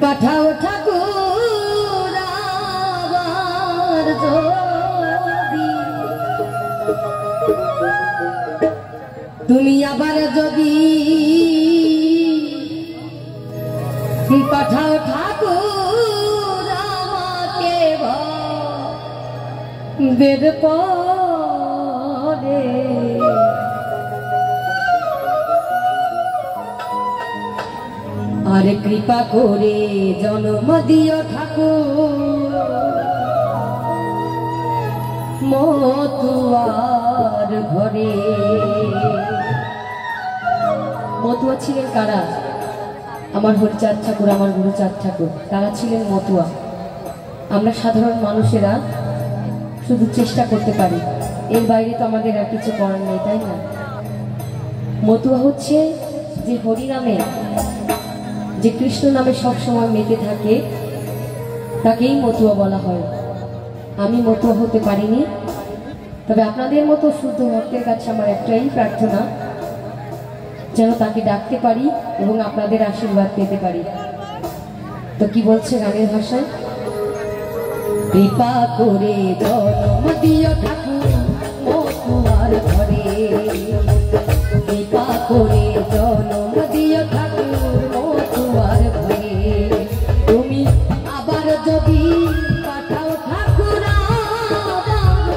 পাঠাও ঠাকুর আবার যদি তুমি আবার যদি পাঠাও ঠাকুর আমাকে বেদ পরে আর কৃপা করে জন্ম দিও ঠাকুর মতুয়ার ঘরে। মতুয়া ছিলেন কারা? আমার হরিচাঁদ ঠাকুর, আমার গুরুচাঁদ ঠাকুর, তারা ছিলেন মতুয়া। আমরা সাধারণ মানুষেরা শুধু চেষ্টা করতে পারি, এর বাইরে তো আমাদের আর কিছু করার নেই, তাই না? মতুয়া হচ্ছে যে হরি নামে, যে কৃষ্ণ নামে সবসময় মেতে থাকে, তাকেই মতুয়া বলা হয়। আমি মতুয়া হতে পারিনি, তবে আপনাদের মতো শুদ্ধ ভক্তের কাছে আমার একটাই প্রার্থনা, যেন তাকে ডাকতে পারি এবং আপনাদের আশীর্বাদ পেতে পারি। তো কি বলছে গানের ভাষায়? কৃপা করে জন্ম দিও ঠাকুর মতুয়ার ঘরে, কৃপা করে জন্ম দিও ঠাকুর মতুয়ার ঘরে। তুমি আবার যদি পাঠাও ঠাকুর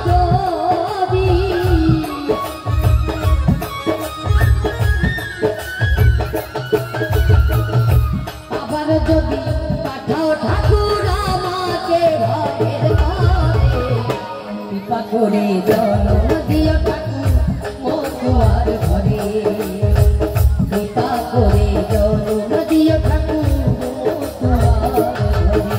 যদি, আবার যদি পাঠাও ঠাকুর আমাকে ঘরের ঘরে, কৃপা করে জন্ম দিও ঠাকুর মতুয়ার ঘরে, কৃপা করে জন্ম দিও ঠাকুর মতুয়ার ঘরে।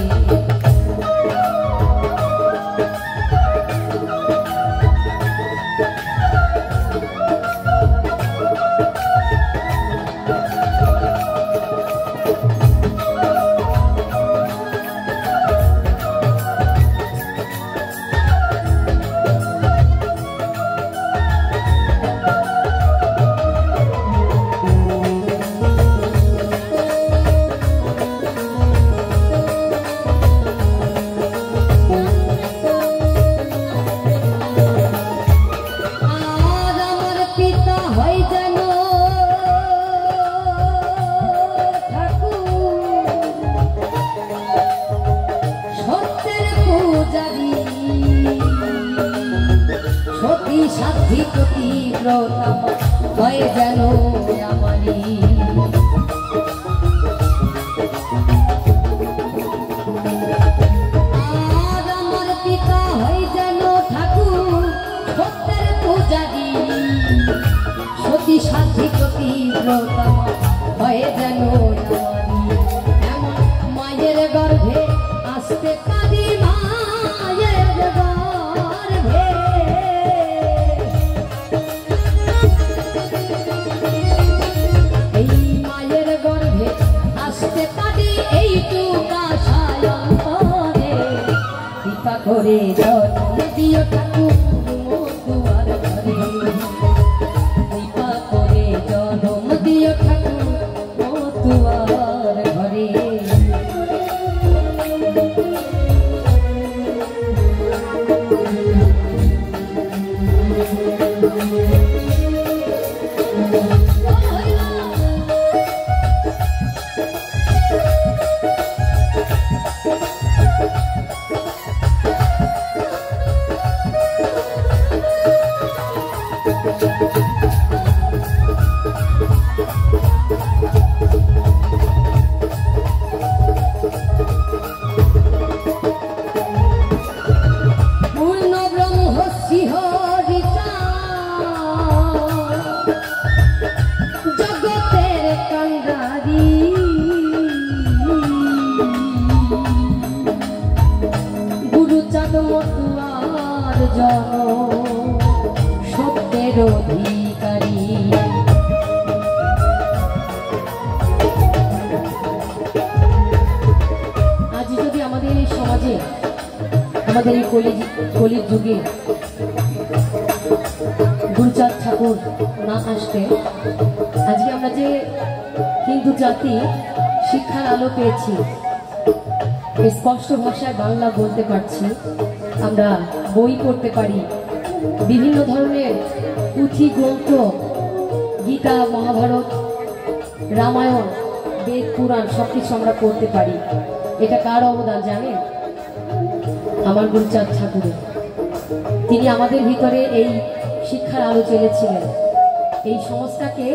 সাধ্যি প্রতিব্রতা হয় যেন আমারি, আর আমার পিতা হয় যেন ঠাকুর সত্যের পূজারি, সতী সাধ্যি প্রতিব্রতা হয় যেন আমারি। এমন মায়ের গর্ভে আসতে পারি, মায়ের গর্ভে করে জন্ম দিও ঠাকুর মতুয়ার ঘরে, কৃপা করে জন্ম দিও ঠাকুর মতুয়ার ঘরে। সত্যের অধিকারী আজ যদি আমাদের এই সমাজে, আমাদের এই কলির যুগে গুরুচাঁদ ঠাকুর না আসতে, আজকে আমরা যে হিন্দু জাতি শিক্ষার আলো পেয়েছি, স্পষ্ট ভাষায় বাংলা বলতে পারছি, আমরা বই পড়তে পারি, বিভিন্ন ধরনের পুঁথি গ্রন্থ, গীতা, মহাভারত, রামায়ণ, বেদ, পুরাণ সবকিছু আমরা পড়তে পারি। এটা কার অবদান জানেন? আমার গুরুচাঁদ ঠাকুরের। তিনি আমাদের ভিতরে এই শিক্ষার আলো জ্বেলেছিলেন। এই সংস্থাকে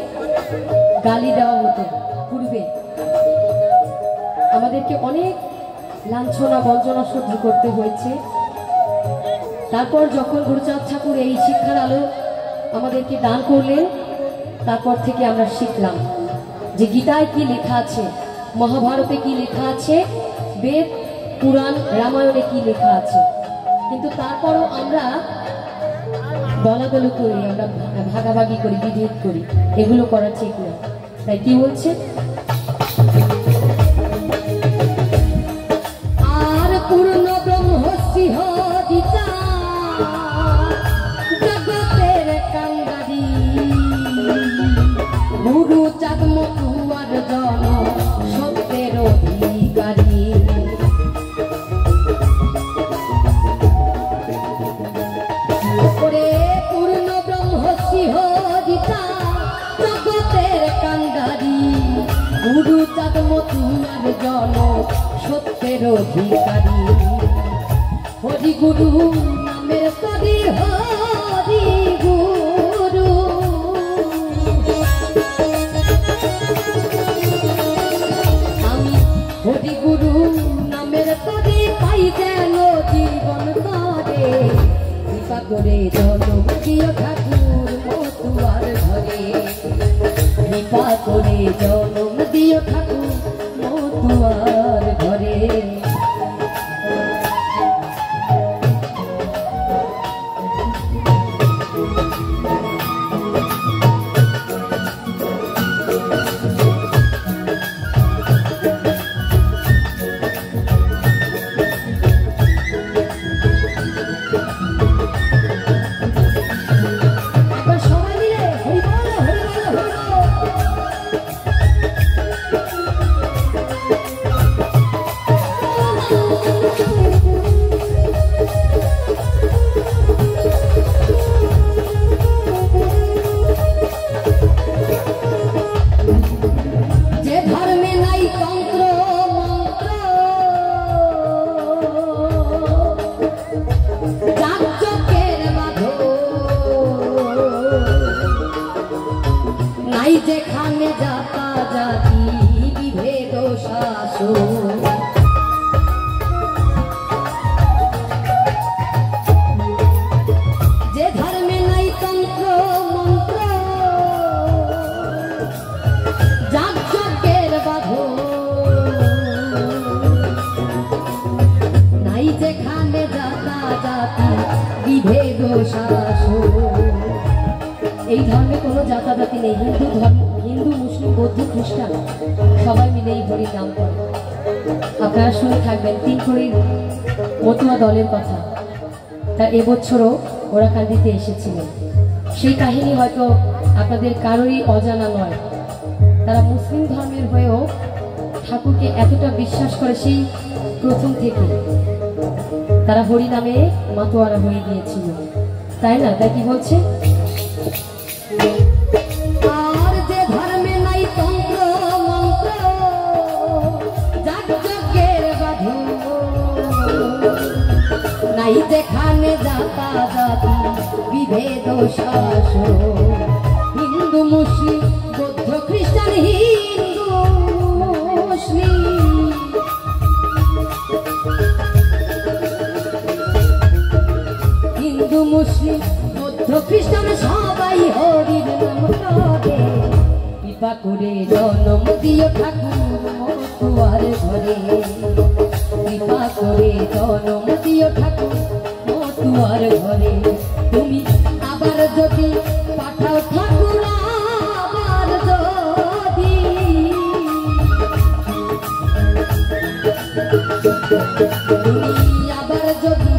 গালি দেওয়া হতো পূর্বে, আমাদেরকে অনেক লাঞ্ছনা বঞ্চনা সহ্য করতে হয়েছে। তারপর যখন গুরুচাঁদ ঠাকুর এই শিক্ষার আলো আমাদেরকে দান করলেন, তারপর থেকে আমরা শিখলাম যে গীতায় কি লেখা আছে, মহাভারতে কি লেখা আছে, বেদ, পুরাণ, রামায়ণে কি লেখা আছে। কিন্তু তারপরও আমরা দলাদলি করি, আমরা ভাগাভাগি করি, বিভেদ করি, এগুলো করা ঠিক না। তাই কি বলছে? আর পূর্ণ ব্রহ্মসিংহ গীতা জগতের কাঙ্গারি, গুরু চাঁদ মতুয়ার জন সত্যের অধিকারী। পূর্ণ ব্রহ্মসিংহ গীতা জগতের কাঙ্গারি, গুরু চাঁদ মতুয়ার জন সত্যের অধিকারী। হরি গুরু নামের তরি, হরি গুরু আমি, হরি গুরু নামের তরি পাই যেন জীবন করে। কৃপা করে জন্ম দিও ঠাকুর মতুয়ার ঘরে, কৃপা করে জন্ম দিও ঠাকুর মতুয়ার ঘরে। যেখানে যাতা জাতি বিভেদ শাসন, যে ধর্মে নাই তন্ত্র মন্ত্র, যাগযজ্ঞের বাঁধন, নাই যেখানে যাতা জাতি বিভেদ শাসন। এই ধর্মে কোনো জাতাজাতি নেই, হিন্দু, মুসলিম, বৌদ্ধ, খ্রিস্টান সবাই মিলে এই হরির নাম করে। আপনারা শুনে থাকবেন 3 হরির মতুয়া দলের কথা। তা এবছরও ওরা কান্দিতে এসেছিলেন। সেই কাহিনী হয়তো আপনাদের কারোরই অজানা নয়। তারা মুসলিম ধর্মের হয়েও ঠাকুরকে এতটা বিশ্বাস করে, সেই প্রথম থেকে তারা হরি নামে মাতোয়ারা হয়ে গিয়েছিল, তাই না? তাই কি বলছে? আর যে ধর্মে নাই তন্ত্র মন্ত্র, যাগযজ্ঞের বাঁধন, নাই যেখানে যাতা জাতি বিভেদ শাসন। হিন্দু মুসলিম, বৌদ্ধ খ্রিস্টান, হিন্দু মুসলিম, হিন্দু মুসলিম বৌদ্ধ খ্রিস্টান সবাই হরির নাম করে। কৃপা করে জন্ম দিও ঠাকুর মতুয়ার ঘরে, কৃপা করে জন্ম দিও ঠাকুর মতুয়ার ঘরে। তুমি আবার যদি পাঠাও ঠাকুর, আবার যদি, তুমি আবার যদি